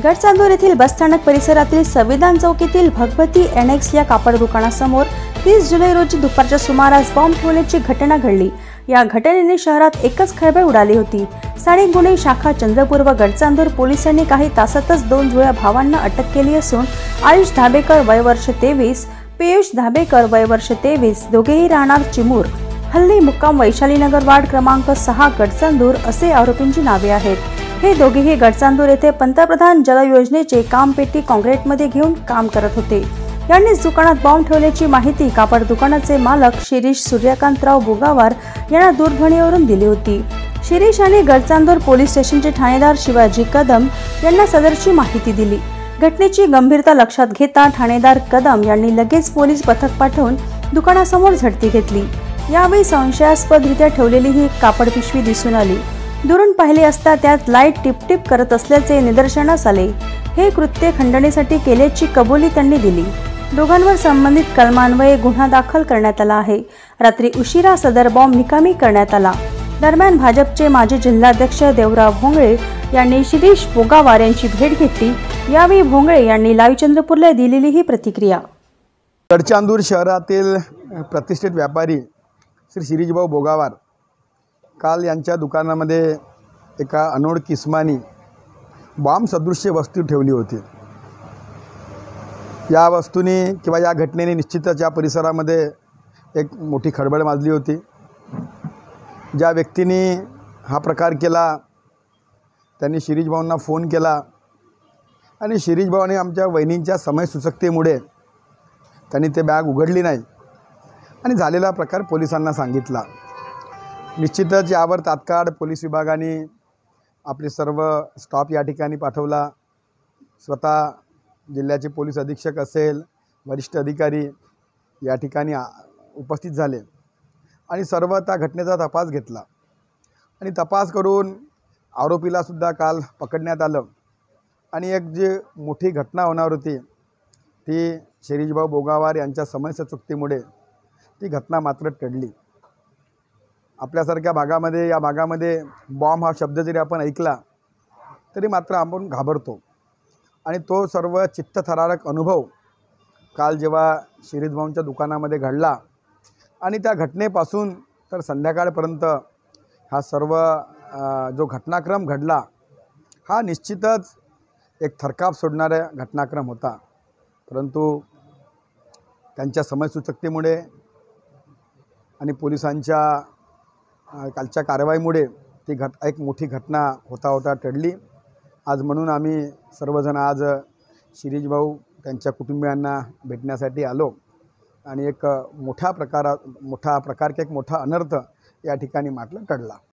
गडचांदूर येथील बसस्थानक परिसरातील संविधान चौकीतील भगवती एनेक्स या कापड दुकानासमोर 30 जुलै रोजी दुपारच्या सुमारास बॉम्ब ठेवण्याची घटना घडली। या घटनेने शहरात एकच खळबळ उडाली होती। स्थानिक गुन्हे शाखा चंद्रपूर व गडचांदूर पोलिसांनी काही तासातच 2 जुळ्या भावांना अटक केली असून आयुष धाबेकर वय वर्ष 23, पियुष धाबेकर वय वर्ष 23 दोघेही राहणार चिमूर, हल्ली मुक्काम वैशालीनगर वार्ड क्रमांक 6 गडचांदूर असे आरोपींची नावे आहेत। हे दोघेही गडचांदूर येथे पंतप्रधान जल योजनेचे कामपेटी काँक्रीटमध्ये घेऊन काम करत होते। यांनीच दुकानात बॉम्ब ठेवल्याची माहिती कापड दुकानाचे मालक शिरीष सूर्यकांतराव बोगावार यांना दूरध्वनीवरून दिली होती। शिरीष यांनी गडचांदूर पोलीस स्टेशनचे ठाणेदार शिवाजी कदम यांना सदरची माहिती दिली। घटनेची गंभीरता लक्षात घेता ठाणेदार कदम यांनी लगेच पोलीस पथक पाठवून दुकानासमोर झडती घेतली। यावेळी संशयास्पदरित्या ठेवलेली ही कापड पिशवी दिसून आली। दुरून पाहिले असता त्यात लाईट टिपटिप करत असल्याचे निदर्शनास आले। हे कृत्य खंडणीसाठी केल्याची कबुली त्यांनी दिली। दोघांवर संबंधित कलमान्वये गुन्हा दाखल करण्यात आला आहे। रात्री उशिरा सदर बॉम्ब निकामी करण्यात आला। दरम्यान भाजपचे माजी जिल्हाध्यक्ष देवराव भोंगळे यांनी शिरीष बोगावार यांची भेट घेतली। यावेळी भोंगळे यांनी लाईव्ह चंद्रपूरला दिलेली ही प्रतिक्रिया। गडचांदूर शहरातील प्रतिष्ठित व्यापारी श्री शिरीषभाऊ बोगावार काल यांच्या दुकानामध्ये एका अनोळखी इसमानी बॉम्ब सदृश्य वस्तू ठेवली होती। या वस्तूने किंवा या घटनेने निश्चितच या परिसरामध्ये एक मोठी खळबळ माजली होती। ज्या व्यक्तीने हा प्रकार केला त्यांनी शिरीषभाऊंना फोन केला आणि शिरीषभाऊने आमच्या वहिनींच्या समयसूचकतेमुळे त्यांनी ते बॅग उघडली नाही आणि झालेला प्रकार पोलिसांना सांगितला। निश्चितच यावर तात्काळ पोलीस विभागाने आपले सर्व स्टाफ या ठिकाणी पाठवला। स्वतः जिल्ह्याचे पोलीस अधीक्षक असेल, वरिष्ठ अधिकारी या ठिकाणी उपस्थित झाले आणि सर्व त्या घटनेचा तपास घेतला आणि तपास करून आरोपीला सुद्धा काल पकडण्यात आलं आणि एक जी मोठी घटना होणार होती ती शिरीषभाऊ बोगावार यांच्या समयसूचकतेमुळे ती घटना मात्र टळली। आपल्यासारख्या भागामध्ये या भागामध्ये बॉम्ब हा शब्द जरी आपण ऐकला तरी मात्र आपण घाबरतो आणि तो सर्व चित्तथरारक अनुभव काल जेव्हा शिरीषभाऊंच्या दुकानामध्ये घडला आणि त्या घटनेपासून तर संध्याकाळपर्यंत हा सर्व जो घटनाक्रम घडला हा निश्चितच एक थरकाप सोडणारा घटनाक्रम होता। परंतु त्यांच्या समयसूचकतेमुळे आणि पोलिसांच्या कालच्या कारवाईमुळे ती एक मोठी घटना होता टळली। आज म्हणून आम्ही सर्वजण आज शिरीषभाऊ त्यांच्या कुटुंबियांना भेटण्यासाठी आलो आणि एक मोठा प्रकार एक मोठा अनर्थ या ठिकाणी मात्र टळला।